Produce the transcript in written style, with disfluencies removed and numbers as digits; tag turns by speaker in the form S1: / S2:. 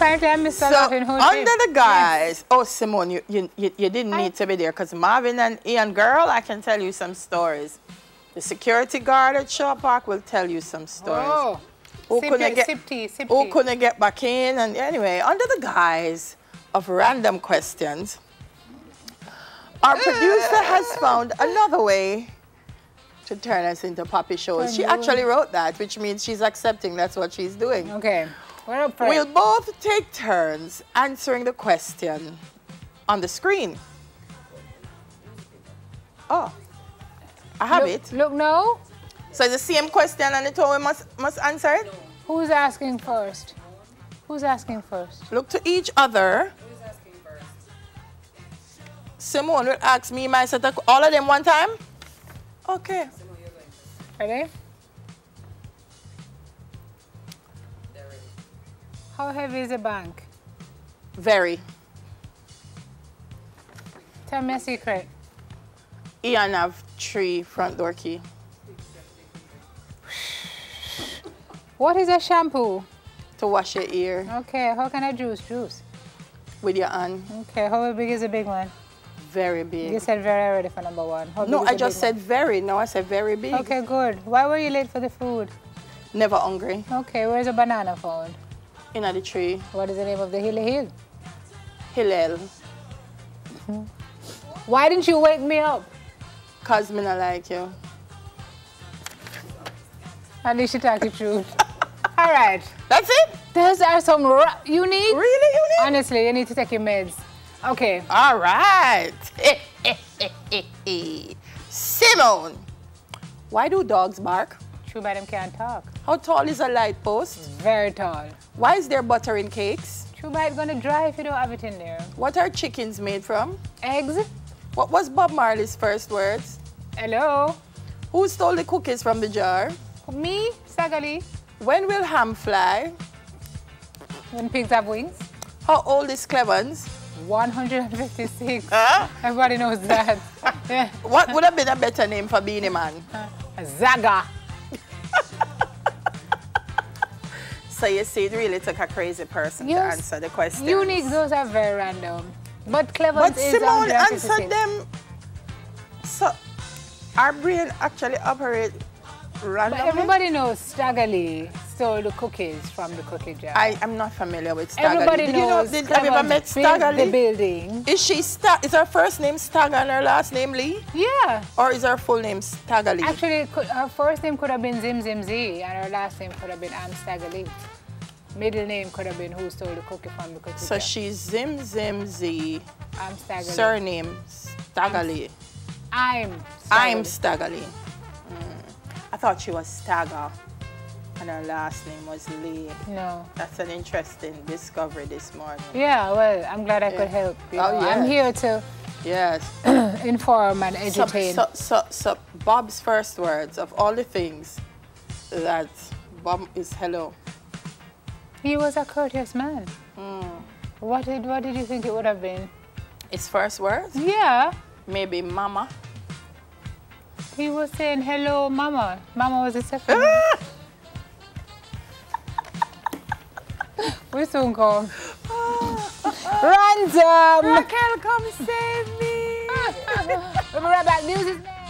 S1: apparently I missed a lot in whole
S2: under the guys,
S1: yes.
S2: oh, Simone, you didn't need to be there because Marvin and Ian, girl, I can tell you some stories. The security guard at Shaw Park will tell you some stories.
S1: Oh,
S2: Who couldn't get back in? And anyway, under the guise of random questions, our producer has found another way to turn us into puppy shows. She actually wrote that, which means she's accepting that's what she's doing.
S1: Okay.
S2: We'll both take turns answering the question on the screen. Oh, I have it.
S1: Look, no.
S2: So it's the same question and the two we must answer it?
S1: Who's asking first? Who's asking first?
S2: Look to each other.
S3: Who's asking first?
S2: Simone will ask me myself all of them one time? Okay.
S3: Simone, you're going first.
S1: Ready?
S3: They're ready.
S1: How heavy is a bank?
S2: Very.
S1: Tell me a secret.
S2: Ian have 3 front door key.
S1: What is a shampoo?
S2: To wash your ear
S1: Okay, how can I juice?
S2: with your hand.
S1: Okay, how big is a big one?
S2: Very big.
S1: You said very already for number 1. How
S2: No,
S1: big is
S2: I
S1: a
S2: just
S1: big
S2: said very. No, I said very big.
S1: one? Okay, good. Why were you late for the food?
S2: Never hungry.
S1: Okay, where's a banana found?
S2: In the tree.
S1: What is the name of the hill?
S2: Hillel.
S1: Why didn't you wake me up?
S2: Cause me not like you.
S1: At least you talk the truth. All right.
S2: That's it?
S1: Those are some you need?
S2: Really, you need?
S1: Honestly, you need to take your meds. Okay.
S2: All right. Simone, why do dogs bark?
S1: Too bad them can't talk.
S2: How tall is a light post?
S1: Very tall.
S2: Why is there butter in cakes?
S1: Too bad it's gonna dry if you don't have it in there.
S2: What are chickens made from?
S1: Eggs?
S2: What was Bob Marley's first words?
S1: Hello?
S2: Who stole the cookies from the jar?
S1: Me? Sagali?
S2: When will ham fly?
S1: When pigs have wings?
S2: How old is Clevens?
S1: 156.
S2: Huh?
S1: Everybody knows that. Yeah.
S2: What would have been a better name for Beanie Man?
S1: Zaga.
S2: So you see, it really took a crazy person to answer the question.
S1: Unique, those are very random. But clever
S2: But
S1: is
S2: Simone
S1: 156.
S2: answered them. So our brain actually operates randomly.
S1: But everybody knows Staggerly stole the cookies from the cookie jar.
S2: I'm not familiar with Staggerly.
S1: Everybody knows.
S2: Have you ever met Staggerly?
S1: The building.
S2: Is her first name Stagger and her last name Lee?
S1: Yeah.
S2: Or is her full name Staggerly?
S1: Actually, her first name could have been Zim Zim Z, and her last name could have been Staggerly. Middle name could have been who stole the cookie from the cookie jar.
S2: So she's Zim Zim Z.
S1: Staggerly.
S2: Surname Staggerly.
S1: I'm
S2: Staggerly. I thought she was Stagger and her last name was Lee.
S1: No.
S2: That's an interesting discovery this morning.
S1: Yeah, well, I'm glad I could help. You know.
S2: Yes.
S1: I'm here to inform and educate.
S2: So Bob's first words of all the things that Bob is hello.
S1: He was a courteous man. What did you think it would have been?
S2: His first words?
S1: Yeah.
S2: Maybe mama.
S1: He was saying hello, mama. Mama was the second. We soon come. Random.
S2: Raquel, come save me.
S1: We'll be right back. News is next.